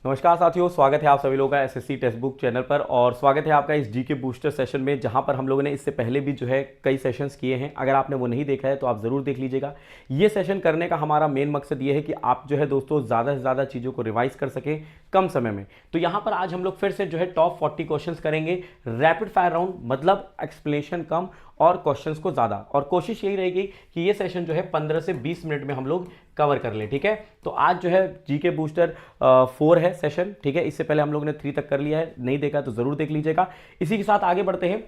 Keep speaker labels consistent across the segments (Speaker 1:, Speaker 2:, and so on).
Speaker 1: नमस्कार साथियों, स्वागत है आप सभी लोगों का एसएससी टेक्स्ट बुक चैनल पर। और स्वागत है आपका इस जीके बूस्टर सेशन में, जहां पर हम लोगों ने इससे पहले भी जो है कई सेशंस किए हैं। अगर आपने वो नहीं देखा है तो आप ज़रूर देख लीजिएगा। ये सेशन करने का हमारा मेन मकसद ये है कि आप जो है दोस्तों ज़्यादा से ज़्यादा चीज़ों को रिवाइज कर सकें कम समय में। तो यहाँ पर आज हम लोग फिर से जो है टॉप 40 क्वेश्चन करेंगे, रैपिड फायर राउंड, मतलब एक्सप्लेनेशन कम और क्वेश्चंस को ज़्यादा। और कोशिश यही रहेगी कि ये सेशन जो है 15 से 20 मिनट में हम लोग कवर कर लें। ठीक है, तो आज जो है जीके बूस्टर 4 है सेशन। ठीक है, इससे पहले हम लोग ने 3 तक कर लिया है, नहीं देखा तो जरूर देख लीजिएगा। इसी के साथ आगे बढ़ते हैं।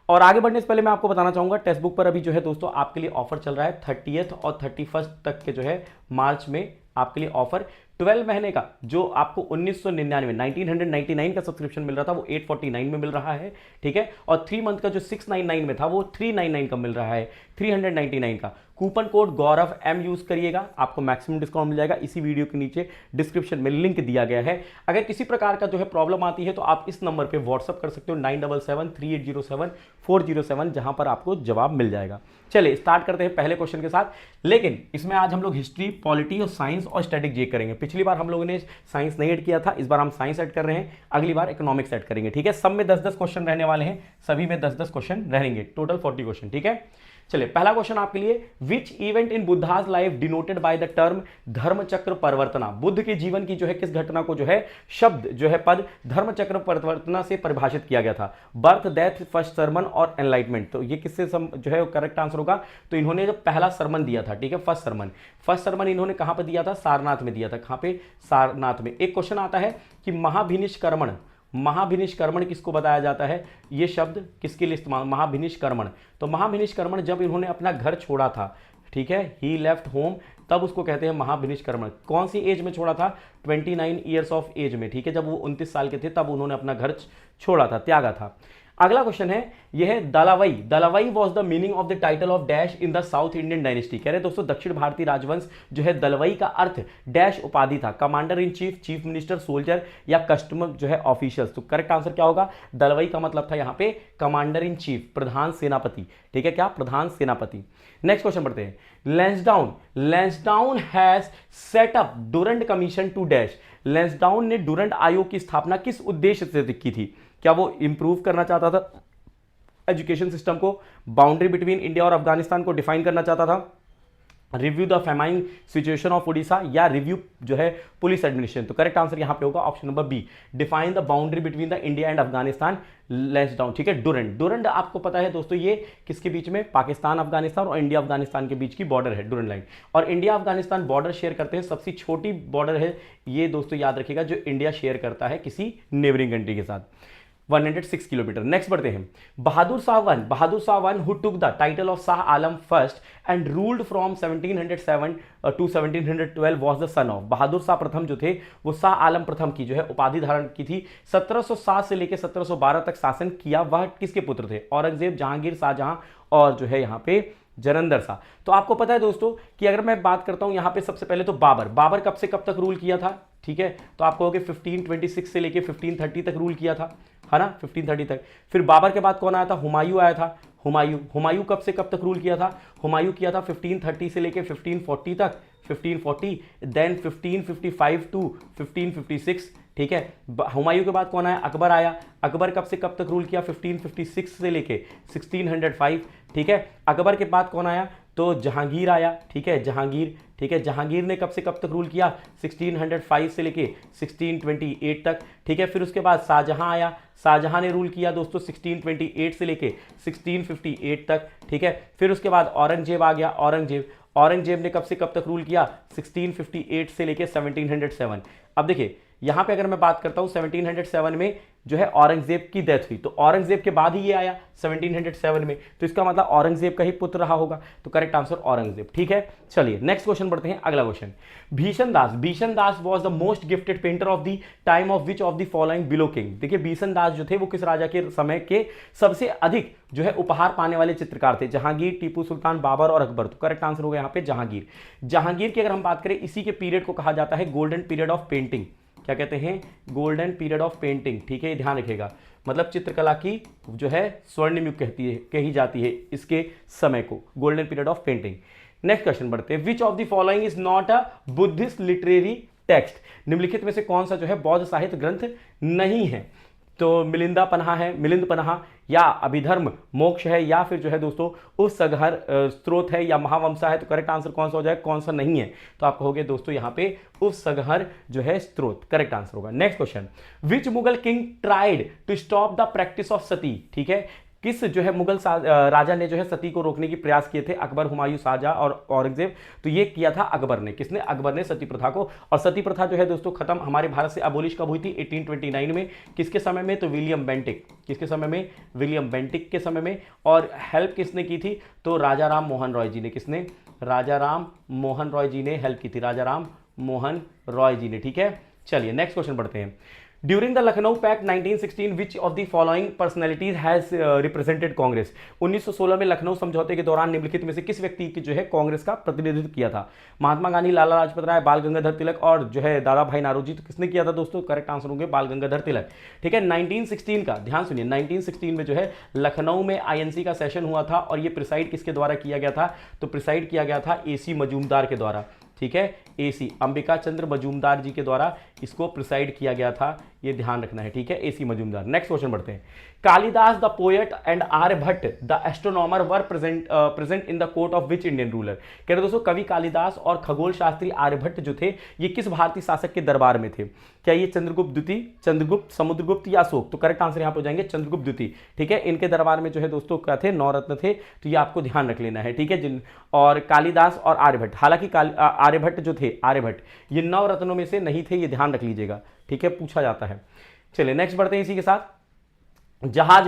Speaker 1: और आगे बढ़ने से पहले मैं आपको बताना चाहूंगा, टेक्स्ट बुक पर अभी जो है दोस्तों आपके लिए ऑफर चल रहा है 30th और 31st तक के जो है मार्च में आपके लिए ऑफर। 12 महीने का जो आपको 1999 का सब्सक्रिप्शन मिल रहा था वो 849 में मिल रहा है। ठीक है, और 3 मंथ का जो 699 में था वो 399 का मिल रहा है, 399 का। कूपन कोड गौरव M यूज करिएगा, आपको मैक्सिमम डिस्काउंट मिल जाएगा। इसी वीडियो के नीचे डिस्क्रिप्शन में लिंक दिया गया है। अगर किसी प्रकार का जो है प्रॉब्लम आती है तो आप इस नंबर पे व्हाट्सअप कर सकते हो 9773807407, जहां पर आपको जवाब मिल जाएगा। चलिए स्टार्ट करते हैं पहले क्वेश्चन के साथ। लेकिन इसमें आज हम लोग हिस्ट्री, पॉलिटी और साइंस और स्टैटिक जी करेंगे। पिछली बार हम लोगों ने साइंस नहीं ऐड किया था, इस बार हम साइंस ऐड कर रहे हैं, अगली बार इकोनॉमिक्स ऐड करेंगे। ठीक है, सब में 10-10 क्वेश्चन रहने वाले हैं, सभी में 10-10 क्वेश्चन रहेंगे, टोटल 40 क्वेश्चन। ठीक है, चलिए पहला क्वेश्चन आपके लिए, which event in Buddha's life denoted by the term Dharmachakra Parivartana. Buddha के जीवन की जो है किस घटना को जो है शब्द जो है पद धर्मचक्र परिवर्तना से परिभाषित किया गया था। बर्थ, डेथ, फर्स्ट सरमन और एनलाइटमेंट। तो ये किससे जो है करेक्ट आंसर होगा। तो इन्होंने जो पहला सरमन दिया था, ठीक है, फर्स्ट सरमन इन्होंने कहां पर दिया था, सारनाथ में दिया था। कहां पे, सारनाथ में। एक क्वेश्चन आता है कि महाभिनिष्क्रमण किसको बताया जाता है, ये शब्द किसके लिए इस्तेमाल, महाभिनिष्क्रमण। तो महाभिनिष्क्रमण जब इन्होंने अपना घर छोड़ा था, ठीक है, ही लेफ्ट होम, तब उसको कहते हैं महाभिनिष्क्रमण। कौन सी एज में छोड़ा था, 29 ईयर्स ऑफ एज में। ठीक है, जब वो 29 साल के थे तब उन्होंने अपना घर छोड़ा था, त्यागा था। अगला क्वेश्चन है, यह है Dalavai was the meaning of the title of dash in the South Indian dynasty. कह रहे दोस्तों दक्षिण भारतीय राजवंश जो है दलवाई का अर्थ डैश उपाधि था, commander in chief, chief minister, soldier या कस्टमर जो है ऑफिशियल्स। तो करेक्ट आंसर क्या होगा, दलवाई का मतलब था यहां पे कमांडर इन चीफ, प्रधान सेनापति। ठीक है, क्या, प्रधान सेनापति। नेक्स्ट क्वेश्चन पढ़ते हैं, Lansdowne has set up Durand commission to dash. Lansdowne ने डुरंड आयोग की स्थापना किस उद्देश्य से की थी। क्या वो इंप्रूव करना चाहता था एजुकेशन सिस्टम को, बाउंड्री बिटवीन इंडिया और अफगानिस्तान को डिफाइन करना चाहता था, review the famine situation of Orissa, या रिव्यू जो है पुलिस एडमिनिस्ट्रेशन। तो करेक्ट आंसर यहां पे होगा option number B, define the boundary between the India and Afghanistan, Lansdowne. ठीक है, डुरंड आपको पता है दोस्तों ये किसके बीच में, पाकिस्तान अफगानिस्तान और इंडिया अफगानिस्तान के बीच की बॉर्डर है डुरंड लाइन। और इंडिया अफगानिस्तान बॉर्डर शेयर करते हैं, सबसे छोटी बॉर्डर है ये दोस्तों, याद रखिएगा, जो इंडिया शेयर करता है किसी नेबरिंग कंट्री के साथ, 106 किलोमीटर। नेक्स्ट बढ़ते हैं, Bahadur Shah one who took the title of Shah Alam first and ruled from 1707 to 1712 was the son of. Bahadur Shah प्रथम जो थे वो शाह आलम प्रथम की जो है उपाधि धारण की थी, 1707 से लेकर 1712 तक शासन किया। वह किसके पुत्र थे, औरंगजेब, जहांगीर, शाहजहां और जो है यहाँ पे जलंधर शाह। तो आपको पता है दोस्तों कि अगर मैं बात करता हूं यहां पे सबसे पहले तो बाबर कब से कब तक रूल किया था। ठीक है, तो आप कहोगे 1526 से लेके 1530 तक रूल किया था, है ना, 1530 तक। फिर बाबर के बाद कौन आया था, हुमायूं आया था। हुमायूं कब से कब तक रूल किया था, हुमायूं किया था 1530 से लेके 1540 तक, 1540, देन 1555 टू 1556। ठीक है, हुमायूं के बाद कौन आया, अकबर आया। अकबर कब से कब तक रूल किया, 1556 से लेके 1605। ठीक है, अकबर के बाद कौन आया, तो जहांगीर आया। ठीक है, जहांगीर ने कब से कब तक रूल किया, 1605 से लेके 1628 तक। ठीक है, फिर उसके बाद शाहजहां आया, शाहजहां ने रूल किया दोस्तों 1628 से लेके 1658 तक। ठीक है, फिर उसके बाद औरंगजेब आ गया, औरंगजेब ने कब से कब तक रूल किया, 1658 से लेके 1707। अब देखिए यहां पे अगर मैं बात करता हूं 1707 में जो है औरंगजेब की डेथ हुई, तो औरंगजेब के बाद ही ये आया 1707 में, तो इसका मतलब औरंगजेब का ही पुत्र रहा होगा। तो करेक्ट आंसर औरंगजेब। ठीक है, चलिए नेक्स्ट क्वेश्चन बढ़ते हैं, अगला question, Bhishan Das was the most gifted painter of the time of which of the following below king. देखिए भीषण दास जो थे वो किस राजा के समय के सबसे अधिक जो है उपहार पाने वाले चित्रकार थे, जहांगीर, टीपू सुल्तान, बाबर और अकबर। तो करेक्ट आंसर होगा यहाँ पे जहांगीर की अगर हम बात करें, इसी के पीरियड को कहा जाता है गोल्डन पीरियड ऑफ पेंटिंग। क्या कहते हैं, गोल्डन पीरियड ऑफ पेंटिंग। ठीक है, ध्यान रखिएगा, मतलब चित्रकला की जो है स्वर्णिम युग कही जाती है इसके समय को, golden period of painting. Next question बढ़ते हैं, विच of the following is not a Buddhist literary text, निम्नलिखित में से कौन सा जो है बौद्ध साहित्य ग्रंथ नहीं है? तो मिलिंदा पन्हा है, मिलिंद पन्हा, या अभिधर्म मोक्ष है, या फिर जो है दोस्तों उपसगहर स्त्रोत है, या महावंशा है। तो करेक्ट आंसर कौन सा हो जाए, कौन सा नहीं है? तो आप कहोगे दोस्तों यहाँ पे उपसगहर जो है स्त्रोत करेक्ट आंसर होगा। Next question, which Mughal king tried to stop the practice of sati? ठीक है, किस जो है मुगल राजा ने जो है सती को रोकने की प्रयास किए थे? अकबर, हुमायूं, शाहजहां और औरंगजेब। तो ये किया था अकबर ने। किसने? अकबर ने सती प्रथा को। और सती प्रथा जो है दोस्तों खत्म हमारे भारत से अबोलिश कब हुई थी? 1829 में। किसके समय में? तो विलियम बेंटिक। किसके समय में? विलियम बेंटिक के समय में। और हेल्प किसने की थी? तो राजा राम मोहन रॉय जी ने। किसने? राजा राम मोहन रॉय जी ने हेल्प की थी, राजा राम मोहन रॉय जी ने। ठीक है, चलिए नेक्स्ट क्वेश्चन पढ़ते हैं। During the Lucknow pact 1916 which of the following personalities has represented Congress? 1916 में लखनऊ समझौते के दौरान निम्नलिखित में से किस व्यक्ति की जो है कांग्रेस का प्रतिनिधित्व किया था? महात्मा गांधी, लाला लाजपत राय, बाल गंगाधर तिलक और जो है दादा भाई नारोजी। तो किसने किया था दोस्तों? करेक्ट आंसर होंगे बाल गंगाधर तिलक। ठीक है, 1916 का ध्यान सुनिए, 1916 में जो है लखनऊ में आईएनसी का सेशन हुआ था और ये प्रिसाइड किसके द्वारा किया गया था? तो प्रिसाइड किया गया था एसी मजूमदार के द्वारा। ठीक है, एसी अंबिका चंद्र मजूमदार जी के द्वारा इसको प्रिसाइड किया गया था, ये ध्यान रखना है। ठीक है, एसी मजूमदार। नेक्स्ट क्वेश्चन बढ़ते हैं। Kalidasa the poet and Aryabhata the astronomer were present in the court of which Indian ruler? कह रहे दोस्तों कवि कालिदास और खगोल शास्त्री आर्यभट्ट जो थे ये किस भारतीय शासक के दरबार में थे? क्या ये चंद्रगुप्त द्वितीय, चंद्रगुप्त, समुद्रगुप्त या अशोक? तो करेक्ट आंसर यहां पे हो जाएंगे चंद्रगुप्त द्वितीय। ठीक है, इनके दरबार में जो है दोस्तों क्या थे? 9 रत्न थे। तो ये आपको ध्यान रख लेना है। ठीक है, जिन और कालिदास और आर्यभट्ट, हालांकि आर्यभट्ट जो थे, आर्यभट्ट ये 9 रत्नों में से नहीं थे, ये ध्यान रख लीजिएगा। ठीक है, पूछा जाता है। चलिए नेक्स्ट बढ़ते हैं इसी के साथ। Jahaz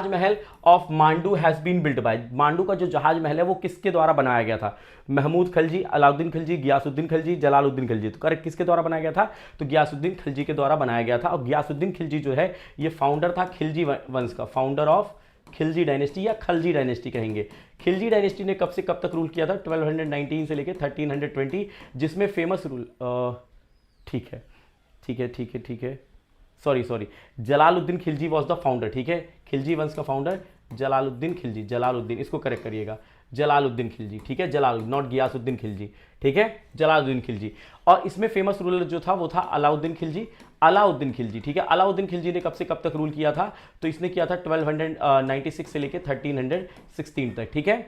Speaker 1: Mahal of Mandu has been built by. Mandu का जो जहाज महल है वो किसके द्वारा बनाया गया था? महमूद खलजी, अलाउद्दीन खलजी, गियासुद्दीन खलजी, जलालुद्दीन खलजी। तो करेक्ट किसके द्वारा बनाया गया था? तो गियासुद्दीन खलजी के द्वारा बनाया गया था। और गियासुद्दीन खिलजी जो है ये फाउंडर था खिलजी वंश का, फाउंडर ऑफ खिलजी डायनेस्टी या खलजी डायनेस्टी कहेंगे। खिलजी डायनेस्टी ने कब से कब तक रूल किया था? 1219 से लेकर 1320, जिसमें फेमस रूल ठीक है sorry Jalaluddin Khilji was the founder. ठीक है, खिलजी वंश का फाउंडर जलालुद्दीन खिलजी, जलालुद्दीन, इसको करेक्ट करिएगा, जलालुद्दीन खिलजी। ठीक है, जलालुद्दीन, नॉट गियासुद्दीन खिलजी। ठीक है, जलालुद्दीन खिलजी। और इसमें फेमस रूलर जो था वो था अलाउद्दीन खिलजी, अलाउद्दीन खिलजी। ठीक है, अलाउद्दीन खिलजी ने कब से कब तक रूल किया था? तो इसने किया था 1296 से लेकर 1316 तक। ठीक है,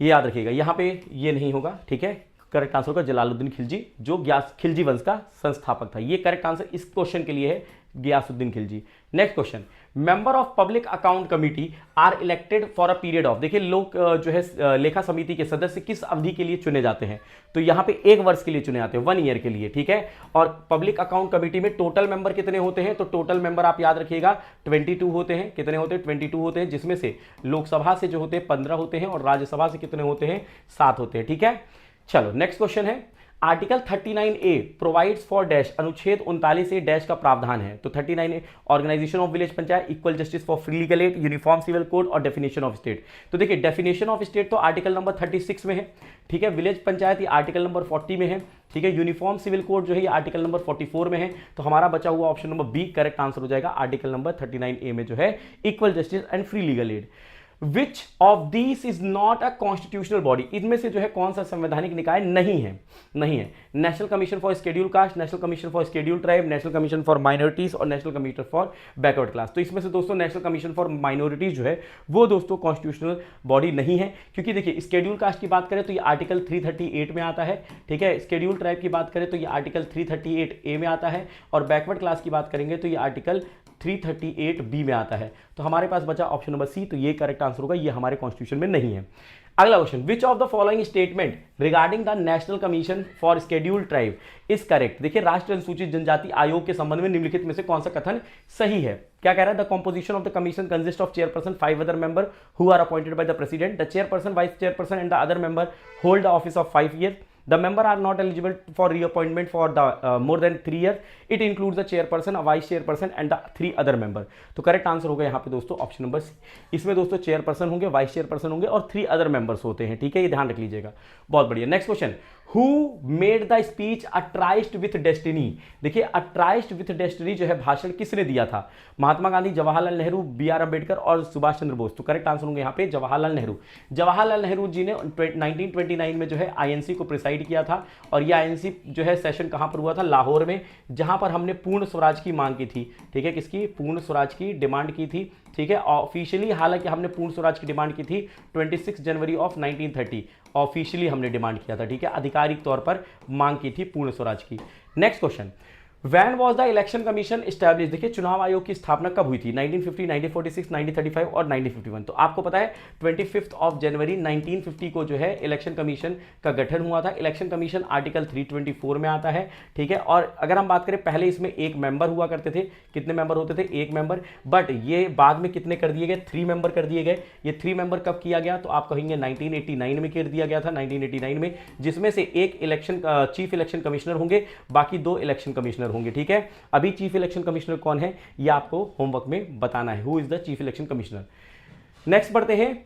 Speaker 1: ये याद रखिएगा, यहाँ पे ये नहीं होगा। ठीक है, करेक्ट आंसर होगा जलालुद्दीन खिलजी जो खिलजी वंश का संस्थापक था। ये करेक्ट आंसर इस क्वेश्चन के लिए है, Ghiyasuddin Khilji. Next question, member of public account committee are elected for a period of. देखिए लोग जो है लेखा समिति के सदस्य किस अवधि के लिए चुने जाते हैं? तो यहाँ पे 1 वर्ष के लिए चुने जाते हैं, 1 ईयर के लिए। ठीक है, और पब्लिक अकाउंट कमिटी में टोटल मेंबर कितने होते हैं? तो टोटल मेंबर आप याद रखिएगा 22 होते हैं। कितने होते हैं? 22 होते हैं, जिसमें से लोकसभा से जो होते हैं 15 होते हैं और राज्यसभा से कितने होते हैं? 7 होते हैं। ठीक है, चलो नेक्स्ट क्वेश्चन है, article 39A provides for dash, अनुच्छेद 39A डैश का प्रावधान है। तो 39A organization of village panchayat, equal justice for free legal aid, uniform civil code और डेफिनेशन ऑफ स्टेट। तो देखिए डेफिनेशन ऑफ स्टेट तो आर्टिकल नंबर 36 में है। ठीक है, विलेज पंचायत ये आर्टिकल नंबर 40 में है। ठीक है, यूनिफॉर्म सिविल कोड जो है ये आर्टिकल नंबर 44 में है। तो हमारा बचा हुआ option number B correct answer हो जाएगा, आर्टिकल नंबर 39A में जो है equal justice and free legal aid. Which of these is not a constitutional body, इनमें से जो है कौन सा संवैधानिक निकाय नहीं है? National commission for schedule caste, national commission for schedule tribe, national commission for minorities और national commission for backward class. तो इसमें से दोस्तों नेशनल कमीशन फॉर माइनॉरिटीज जो है वो दोस्तों कॉन्स्टिट्यूशनल बॉडी नहीं है, क्योंकि देखिए शेड्यूल कास्ट की बात करें तो ये आर्टिकल 338 में आता है। ठीक है, शेड्यूल ट्राइब की बात करें तो ये आर्टिकल 338A में आता है, और बैकवर्ड क्लास की बात करेंगे तो ये आर्टिकल 338B में आता है। तो हमारे पास बचा ऑप्शन नंबर सी, तो ये करेक्ट आंसर होगा, ये हमारे कॉन्स्टिट्यूशन में नहीं है। अगला question, which of the following statement regarding the national commission for schedule tribe is correct? देखिए राष्ट्रीय अनुसूचित जनजाति आयोग के संबंध में निम्नलिखित में से कौन सा कथन सही है? क्या कह रहा है? The composition of the commission consist of chairperson, 5 other member who are appointed by the president, the chairperson, vice chairperson and the other member hold the office of 5 years. The member are not eligible for reappointment for the more than 3 years. It includes the chairperson, a vice chairperson and the 3 other member. तो correct answer होगा यहाँ पे दोस्तों option number सी। इसमें दोस्तों chairperson होंगे, vice chairperson होंगे और 3 अदर मेंबर्स होते हैं। ठीक है, ये ध्यान रख लीजिएगा, बहुत बढ़िया। Next question, who made the speech a tryst with destiny? देखिए अ ट्राइस्ट विथ डेस्टिनी जो है भाषण किसने दिया था? महात्मा गांधी, जवाहरलाल नेहरू, B.R. अम्बेडकर और सुभाष चंद्र बोस। तो करेक्ट आंसर होंगे यहाँ पे जवाहरलाल नेहरू। जवाहरलाल नेहरू जी ने 1929 में जो है आईएनसी को प्रिसाइड डिसाइड किया था। और ये आईएनसी जो है सेशन कहाँ पर हुआ था, लाहौर में, जहाँ पर हमने पूर्ण स्वराज की मांग की थी, ठीक है, किसकी, पूर्ण स्वराज की डिमांड की थी, ठीक है। ऑफिशियली हालांकि हमने पूर्ण स्वराज की डिमांड की थी 26 जनवरी ऑफ 1930, ऑफिशियली हमने डिमांड किया था, ठीक है, आधिकारिक तौर पर मांग की थी पूर्ण स्वराज की। Next question, when was the election commission establish, देखिए चुनाव आयोग की स्थापना कब हुई थी, 1950, 1946, 1935 और 1951। तो आपको पता है 25 ऑफ जनवरी 1950 को जो है इलेक्शन कमीशन का गठन हुआ था। इलेक्शन कमीशन आर्टिकल 324 में आता है, ठीक है। और अगर हम बात करें, पहले इसमें एक मेंबर हुआ करते थे, कितने मेंबर होते थे, एक मेंबर, बट ये बाद में कितने कर दिए गए, 3 मेंबर कर दिए गए। ये 3 मेंबर कब किया गया, तो आप कहेंगे 1989 में कर दिया गया था, 1989 में, जिसमें से एक इलेक्शन चीफ इलेक्शन कमिश्नर होंगे, बाकी 2 इलेक्शन कमिश्नर होंगे, ठीक है। अभी चीफ इलेक्शन कमिश्नर कौन है ये आपको होमवर्क में बताना है, who is the chief election commissioner. Next बढ़ते हैं,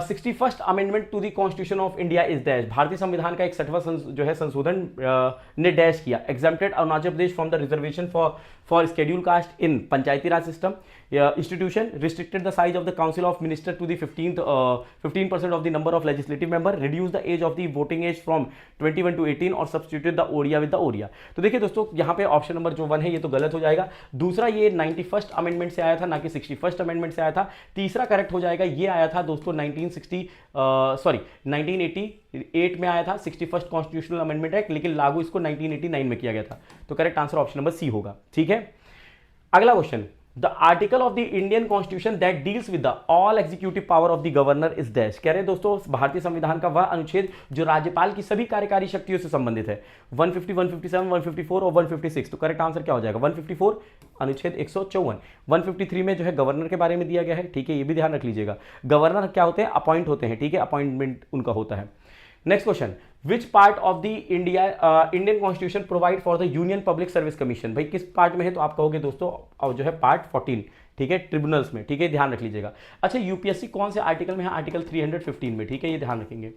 Speaker 1: 61st amendment to the constitution of India is dash, भारतीय संविधान का 61वां जो है संशोधन ने डैश किया, exempted Arunachal Pradesh from the reservation for schedule caste in panchayati raj system institution, restricted the size of the council of minister to the 15% of the number of legislative member, reduce the age of the voting age from 21 to 18 और substitute the Odia with the Odia. तो देखिए दोस्तों, यहाँ पे option number जो 1 है ये तो गलत हो जाएगा। दूसरा, ये 91st अमेंडमेंट से आया था, ना कि 61st अमेंडमेंट से आया था। तीसरा करेक्ट हो जाएगा, ये आया था दोस्तों 1988 में आया था 61st कॉन्स्टिट्यूशनल अमेंडमेंट एक्ट, लेकिन लागू इसको 1989 में किया गया था। तो correct answer option number C होगा, ठीक है। अगला क्वेश्चन, the article of the Indian constitution that deals with the all executive power of the governor is dash, कह रहे हैं दोस्तों भारतीय संविधान का वह अनुच्छेद जो राज्यपाल की सभी कार्यकारी शक्तियों से संबंधित है, 150, 157, 154 और 156। तो करेक्ट आंसर क्या हो जाएगा, 154, अनुच्छेद 154। 153 में जो है गवर्नर के बारे में दिया गया है, ठीक है, ये भी ध्यान रख लीजिएगा। गवर्नर क्या होते हैं, अपॉइंट होते हैं, ठीक है, अपॉइंटमेंट उनका होता है। Next question, which part of the Indian constitution provide for the union public service commission, भाई किस पार्ट में है, तो आप कहोगे दोस्तों और जो है पार्ट 14, ठीक है, ट्रिब्यूनल्स में, ठीक है, ध्यान रख लीजिएगा। अच्छा, यूपीएससी कौन से आर्टिकल में है, आर्टिकल 315 में, ठीक है, ये ध्यान रखेंगे।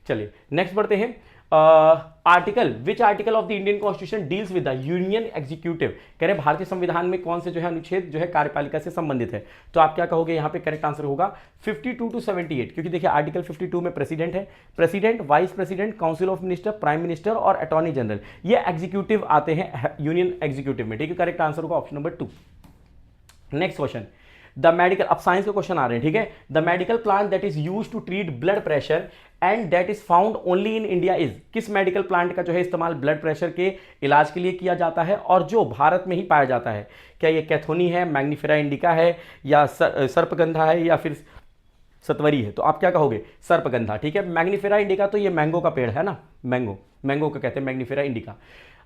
Speaker 1: चलिए नेक्स्ट बढ़ते हैं, article which article of the Indian constitution deals with the union executive, कह रहे भारतीय संविधान में कौन से जो है अनुच्छेद जो है कार्यपालिका से संबंधित है। तो आप क्या कहोगे, यहाँ पे करेक्ट आंसर होगा 52 to 78, क्योंकि देखिए आर्टिकल 52 में प्रेसिडेंट है, president, vice president, council of minister, prime minister और अटॉर्नी जनरल, ये एग्जीक्यूटिव आते हैं यूनियन एग्जीक्यूटिव में, ठीक है। करेक्ट आंसर होगा option number 2। Next question, the medical, अब साइंस के क्वेश्चन आ रहे हैं, ठीक है। The medical plant that is use to treat blood pressure and that is found only in India is, किस मेडिकल प्लांट का जो है इस्तेमाल ब्लड प्रेशर के इलाज के लिए किया जाता है और जो भारत में ही पाया जाता है। क्या ये कैथोनी है, मैग्नीफेरा इंडिका है, या सर्पगंधा है, या फिर सतवरी है। तो आप क्या कहोगे, सर्पगंधा, ठीक है। मैग्नीफेरा इंडिका तो ये मैंगो का पेड़ है ना, मैंगो का कहते हैं मैग्नीफेरा इंडिका।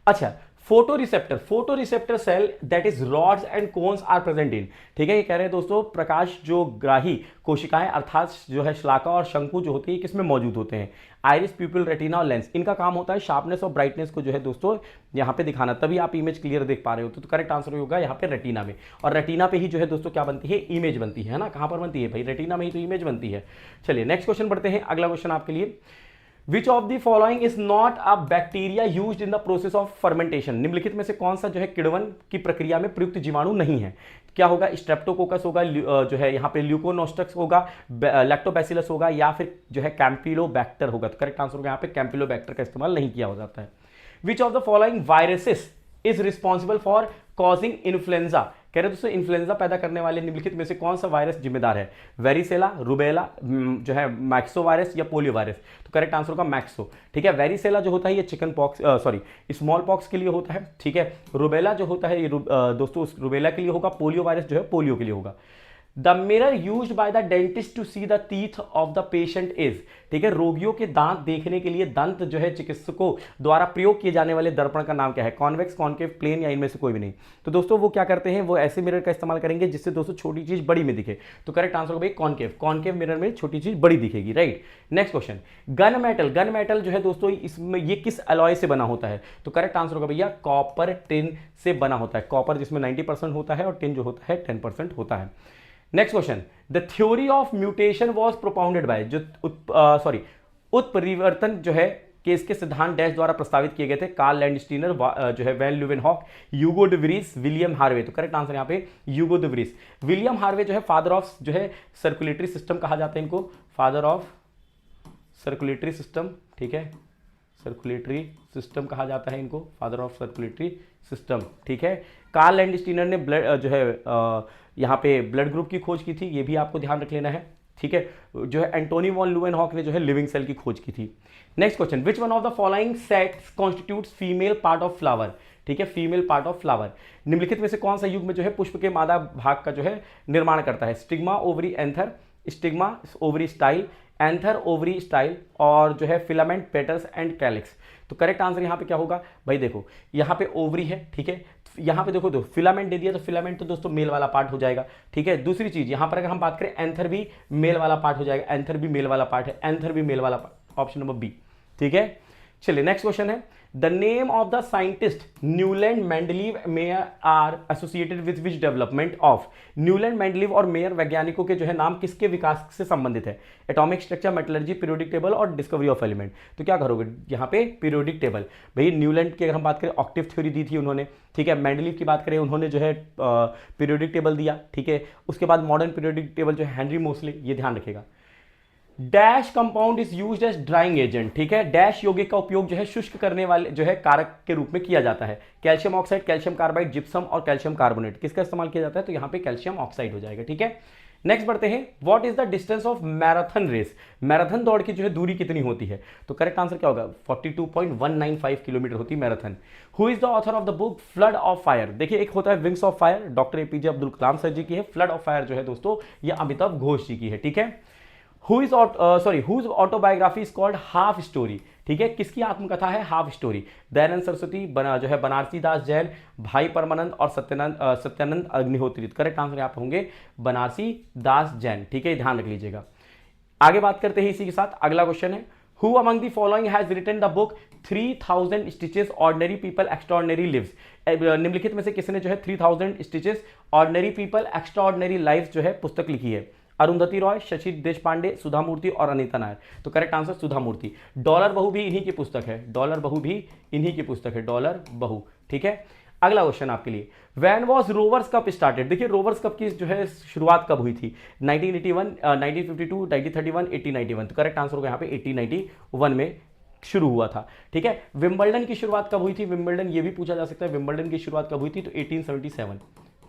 Speaker 1: अच्छा, photoreceptor cell that is rods and cones are present in, ठीक है, ये कह रहे हैं दोस्तों प्रकाश जो ग्राही कोशिकाएं अर्थात जो है श्लाका और शंकु जो होती है किसमें मौजूद होते हैं, आइरिस, प्यूपिल, रेटिना और लेंस, इनका काम होता है शार्पनेस और ब्राइटनेस को जो है दोस्तों यहाँ पे दिखाना, तभी आप इमेज क्लियर देख पा रहे हो। तो करेक्ट आंसर होगा यहाँ पे रेटिना में, और रेटिना पे ही जो है दोस्तों क्या बनती है, इमेज बनती है ना, कहाँ पर बनती है भाई, रेटिना में ही तो इमेज बनती है। चलिए नेक्स्ट क्वेश्चन बढ़ते हैं, अगला क्वेश्चन आपके लिए, विच of the following is not a bacteria used in the process of fermentation, निम्नलिखित में से कौन सा जो है किण्वन की प्रक्रिया में प्रयुक्त जीवाणु नहीं है। क्या होगा, स्ट्रेप्टोकोकस होगा, जो है यहाँ पे ल्यूकोनोस्टक्स होगा, लैक्टोबैसिलस होगा, या फिर जो है कैंपिलोबैक्टर होगा। तो करेक्ट आंसर होगा यहाँ पे कैंपिलोबैक्टर का इस्तेमाल नहीं किया हो जाता है। विच of the following viruses is responsible for causing influenza, कह रहे दोस्तों इन्फ्लुएंजा पैदा करने वाले निम्नलिखित में से कौन सा वायरस जिम्मेदार है, वेरिसेला, रुबेला, जो है मैक्सो वायरस या पोलियो वायरस। तो करेक्ट आंसर होगा मैक्सो, ठीक है। वेरिसेला जो होता है ये चिकन पॉक्स स्मॉल पॉक्स के लिए होता है, ठीक है। रुबेला जो होता है ये दोस्तों रुबेला के लिए होगा, पोलियो वायरस जो है पोलियो के लिए होगा। The mirror used by the dentist to see the teeth of the patient is, ठीक है, रोगियों के दांत देखने के लिए दंत जो है चिकित्सकों द्वारा प्रयोग किए जाने वाले दर्पण का नाम क्या है, कॉन्वेक्स, कॉनकेव, प्लेन, या इनमें से कोई भी नहीं। तो दोस्तों वो क्या करते हैं, वो ऐसे मिरर का इस्तेमाल करेंगे जिससे दोस्तों छोटी चीज बड़ी में दिखे। तो करेक्ट आंसर होगा कॉनकेव, कॉनकेव मिरर में छोटी चीज बड़ी दिखेगी, right. Next question, gun metal जो है दोस्तों इसमें ये किस अलॉय से बना होता है। तो करेक्ट आंसर होगा भैया कॉपर टिन से बना होता है, कॉपर जिसमें 90% होता है और टिन जो होता है 10% होता है। Next question, the theory of mutation was propounded bye, जो उत्परिवर्तन जो है कि इसके सिद्धांत डैश द्वारा प्रस्तावित किए गए थे, कार्ल लैंडस्टीनर, जो है van Leeuwenhoek, Hugo de Vries, William Harvey. तो करेक्ट आंसर यहाँ पे Hugo de Vries. William Harvey जो है फादर ऑफ जो है सर्कुलेटरी सिस्टम कहा जाता है इनको, फादर ऑफ सर्कुलेटरी सिस्टम, ठीक है, सर्कुलेटरी सिस्टम कहा जाता है इनको, फादर ऑफ सर्कुलेटरी सिस्टम, ठीक है। कार्ल लैंडस्टीनर ने ब्लड जो है यहाँ पे ब्लड ग्रुप की खोज की थी, ये भी आपको ध्यान रख लेना है, ठीक है। जो है एंटोनी वॉन लुएनहॉक ने जो है लिविंग सेल की खोज की थी। Next question, which one of the following sex constitutes female part of flower, ठीक है, फीमेल पार्ट ऑफ फ्लावर। निम्नलिखित में से कौन सा युग्म जो है पुष्प के मादा भाग का जो है निर्माण करता है? Stigma, ovary, anther, stigma, ovary style, anther, ovary style, और जो है फिलामेंट, पेटल्स एंड कैलिक्स। तो करेक्ट आंसर यहाँ पे क्या होगा भाई? देखो यहाँ पे ओवरी है, ठीक है, यहाँ पे देखो फिलामेंट दे दिया, तो फिलामेंट तो दोस्तों मेल वाला पार्ट हो जाएगा, ठीक है। दूसरी चीज यहाँ पर अगर हम बात करें, एंथर भी मेल वाला पार्ट हो जाएगा, एंथर भी मेल वाला पार्ट है, एंथर भी मेल वाला पार्ट, ऑप्शन नंबर बी, ठीक है। चलिए नेक्स्ट क्वेश्चन है, the name of the scientist Newland Mendeleev Meyer are associated with which development of. Newland Mendeleev और मेयर वैज्ञानिकों के जो है नाम किसके विकास से संबंधित है? Atomic structure, metallurgy, periodic table और डिस्कवरी ऑफ एलिमेंट। तो क्या करोगे यहाँ पे? Periodic table. भाई न्यूलैंड की अगर हम बात करें, ऑक्टिव थ्योरी दी थी उन्होंने, ठीक है। मेंडलीव की बात करें, उन्होंने जो है पीरियोडिक टेबल दिया, ठीक है। उसके बाद मॉडर्न पीरियोडिक टेबल जो है हेनरी मोसले, ये ध्यान रखेगा। Dash compound is used as drying agent, ठीक है। डैश यौगिक का उपयोग जो है शुष्क करने वाले जो है कारक के रूप में किया जाता है। Calcium oxide, calcium carbide, gypsum और कैल्शियम कार्बोनेट, किसका इस्तेमाल किया जाता है? तो यहाँ पे कैल्शियम ऑक्साइड हो जाएगा, ठीक है। नेक्स्ट बढ़ते हैं, what is the distance of marathon race. Marathon दौड़ की जो है दूरी कितनी होती है? तो करेक्ट आंसर क्या होगा? 42.195 किलोमीटर होती है marathon. Who is the author of the book flood of fire. देखिए एक होता है wings of fire, doctor APJ Abdul Kalam sir ji की है। फ्लड ऑफ फायर जो है दोस्तों ये अमिताभ घोष जी की है, ठीक है। Whose autobiography is called half story, ठीक है। किसकी आत्मकथा है? Half story. दयानंद सरस्वती, जो है बनारसी दास जैन, भाई परमानंद और सत्यानंद अग्निहोत्री। करेक्ट आंसर यहाँ पे होंगे बनारसी दास जैन, ठीक है, ध्यान रख लीजिएगा। आगे बात करते हैं इसी के साथ, अगला क्वेश्चन है, who among the following has written the book 3000 stitches ordinary people extraordinary lives. निम्नलिखित में से किसने जो है 3000 stitches ordinary people extraordinary lives जो है पुस्तक लिखी है? अरुंधति रॉय, शशि देशपांडे, सुधा मूर्ति और अनीता नायर। तो करेक्ट आंसर सुधा मूर्ति। डॉलर बहू भी इन्हीं की पुस्तक है, डॉलर बहू भी इन्हीं की पुस्तक है, डॉलर बहू, ठीक है। अगला क्वेश्चन आपके लिए, when was Rovers Cup started. देखिए रोवर्स कप की जो है शुरुआत कब हुई थी? 1981, 1952, 1931, 1891। तो करेक्ट आंसर होगा यहाँ पे 1891 में शुरू हुआ था, ठीक है। विंबलडन की शुरुआत कब हुई थी? विंबलडन ये भी पूछा जा सकता है, विंबलडन की शुरुआत कब हुई थी? तो 1877,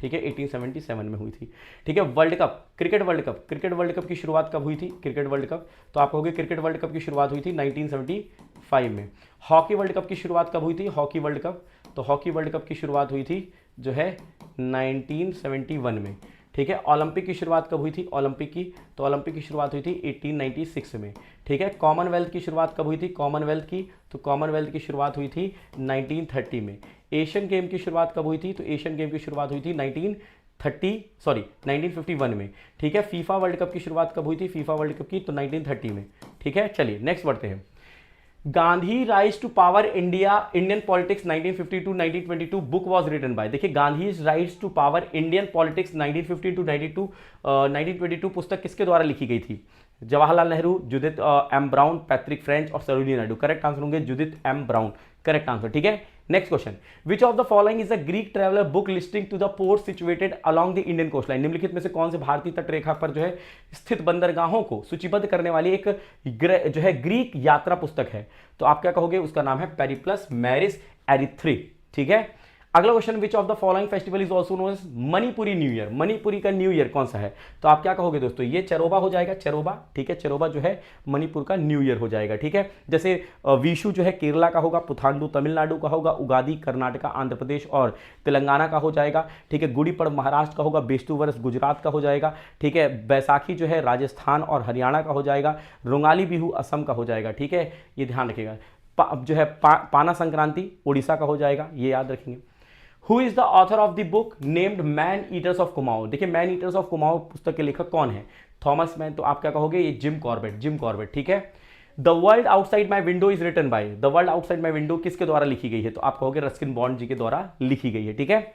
Speaker 1: ठीक है, 1877 में हुई थी, ठीक है। World cup, cricket world cup, cricket world cup की शुरुआत कब हुई थी? क्रिकेट वर्ल्ड कप, तो आप कहोगे क्रिकेट वर्ल्ड कप की शुरुआत हुई थी 1975 में। हॉकी वर्ल्ड कप की शुरुआत कब हुई थी? हॉकी वर्ल्ड कप, तो हॉकी वर्ल्ड कप की शुरुआत हुई थी जो है 1971 में, ठीक है। ओलंपिक की शुरुआत कब हुई थी? ओलंपिक की, तो ओलंपिक की शुरुआत हुई थी 1896 में, ठीक है। कॉमनवेल्थ की शुरुआत कब हुई थी? कॉमनवेल्थ की, तो कॉमनवेल्थ की शुरुआत हुई थी 1930 में। एशियन गेम की शुरुआत कब हुई थी? तो एशियन गेम की शुरुआत हुई थी 1951 में, ठीक है। फीफा वर्ल्ड कप की शुरुआत कब हुई थी? फीफा वर्ल्ड कप की, तो 1930 में, ठीक है। चलिए नेक्स्ट बढ़ते हैं, Gandhi rise to power India Indian politics 1950-1922 book was written by. देखिए Gandhi rise to power Indian politics 1915-1922 पुस्तक किसके द्वारा लिखी गई थी? Jawaharlal Nehru, Judith M Brown, Patrick French और सरोजिनी नायडू। करेक्ट आंसर होंगे Judith M Brown, correct answer, ठीक है। Next question, which of the following is a Greek traveller book listing to the port situated along the Indian coast line. निम्नलिखित में से कौन से भारतीय तटरेखा पर जो है स्थित बंदरगाहों को सूचीबद्ध करने वाली एक जो है ग्रीक यात्रा पुस्तक है? तो आप क्या कहोगे? उसका नाम है पेरिप्लस मैरिस एरिथ्री, ठीक है। अगला question, which of the following festival is also known as Manipuri new year. Manipuri का न्यू ईयर कौन सा है? तो आप क्या कहोगे दोस्तों? ये चरोबा हो जाएगा, चरोबा, ठीक है। चरोबा जो है मणिपुर का न्यू ईयर हो जाएगा, ठीक है। जैसे विशु जो है केरला का होगा, पुथांडु तमिलनाडु का होगा, उगादी कर्नाटका, आंध्र प्रदेश और तेलंगाना का हो जाएगा, ठीक है। गुड़ी पर्व महाराष्ट्र का होगा, बेस्तु वर्ष गुजरात का हो जाएगा, ठीक है। बैसाखी जो है राजस्थान और हरियाणा का हो जाएगा, रोंगाली बिहू असम का हो जाएगा, ठीक है, ये ध्यान रखिएगा। जो है पाना संक्रांति उड़ीसा का हो जाएगा, ये याद रखेंगे। Who is the author of the book named man eaters of Kumaon. देखिए मैन ईटर्स ऑफ कुमाऊं पुस्तक के लेखक कौन है? थॉमस मैन, तो आप क्या कहोगे? ये जिम कॉर्बेट, जिम कॉर्बेट, ठीक है। The world outside my window is written by. The world outside my window किसके द्वारा लिखी गई है? तो आप कहोगे रस्किन बॉन्ड जी के द्वारा लिखी गई है, ठीक है।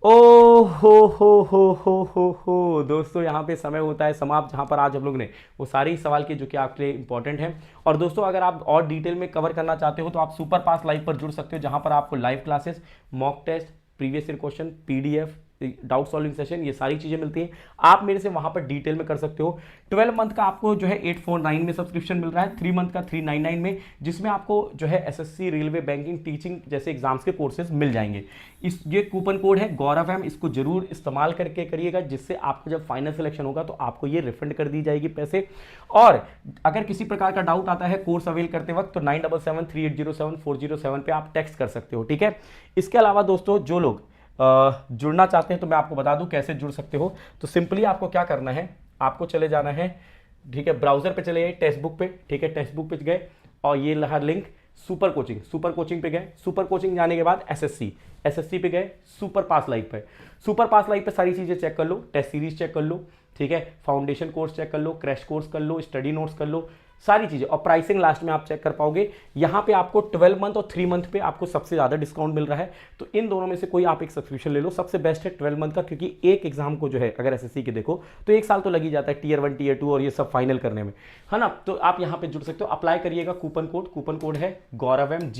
Speaker 1: ओ हो दोस्तों, यहाँ पे समय होता है समाप्त, जहाँ पर आज हम लोग ने वो सारे ही सवाल किए जो कि आपके लिए इंपॉर्टेंट हैं। और दोस्तों अगर आप और डिटेल में कवर करना चाहते हो तो आप सुपर पास लाइव पर जुड़ सकते हो, जहाँ पर आपको live classes, mock test, previous year question, PDF, doubt solving session, ये सारी चीजें मिलती हैं। आप मेरे से वहां पर डिटेल में कर सकते हो। 12 मंथ का आपको जो है 849 में सब्सक्रिप्शन मिल रहा है, 3 मंथ का 399 में, जिसमें आपको जो है एसएससी, रेलवे, बैंकिंग, टीचिंग जैसे एग्जाम्स के कोर्सेज मिल जाएंगे। इस ये कूपन कोड है गौरव एम, इसको जरूर इस्तेमाल करके करिएगा, जिससे आपको जब फाइनल सिलेक्शन होगा तो आपको ये रिफंड कर दी जाएगी पैसे। और अगर किसी प्रकार का डाउट आता है कोर्स अवेल करते वक्त तो 9773807407 पे आप टेक्स्ट कर सकते हो, ठीक है। इसके अलावा दोस्तों जो लोग जुड़ना चाहते हैं तो मैं आपको बता दूं कैसे जुड़ सकते हो। तो सिंपली आपको क्या करना है, आपको चले जाना है, ठीक है, ब्राउजर पे चले गए, टेक्स्ट बुक पे, ठीक है, टेक्स्ट बुक पे गए और ये रहा link super coaching, super coaching पे गए। सुपर कोचिंग जाने के बाद एसएससी, एसएससी पे गए, सुपर पास लाइव पे, सुपर पास लाइव पे सारी चीजें चेक कर लो, टेस्ट सीरीज चेक कर लो, ठीक है, फाउंडेशन कोर्स चेक कर लो, क्रैश कोर्स कर लो, स्टडी नोट्स कर लो, सारी चीजें, और प्राइसिंग लास्ट में आप चेक कर पाओगे। यहां पे आपको 12 मंथ और 3 मंथ पे आपको सबसे ज्यादा डिस्काउंट मिल रहा है। तो इन दोनों में से कोई आप एक सब्सक्रिप्शन ले लो, सबसे बेस्ट है 12 मंथ का, क्योंकि एक एग्जाम को जो है अगर एसएससी के देखो तो 1 साल तो लग ही जाता है टीयर 1 टीयर 2 और ये सब फाइनल करने में, है ना। तो आप यहां पे जुड़ सकते हो, अप्लाई करिएगा कूपन कोड है गौरव एम,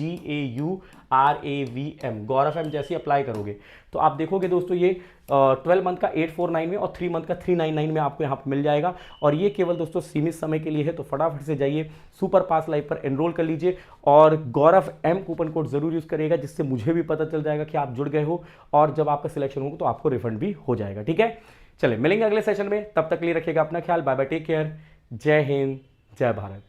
Speaker 1: GAURAVM, गौरव एम। जैसे अप्लाई करोगे तो आप देखोगे दोस्तों ये 12 मंथ का 849 में और 3 मंथ का 399 में आपको यहाँ पर मिल जाएगा। और ये केवल दोस्तों सीमित समय के लिए है, तो फटाफट से जाइए सुपर पास लाइव पर एनरोल कर लीजिए और गौरव एम कूपन कोड जरूर यूज करिएगा, जिससे मुझे भी पता चल जाएगा कि आप जुड़ गए हो, और जब आपका सिलेक्शन होगा तो आपको रिफंड भी हो जाएगा, ठीक है। चलिए मिलेंगे अगले सेशन में, तब तक के लिए रखिएगा अपना ख्याल, बाय बाय, टेक केयर, जय हिंद, जय भारत।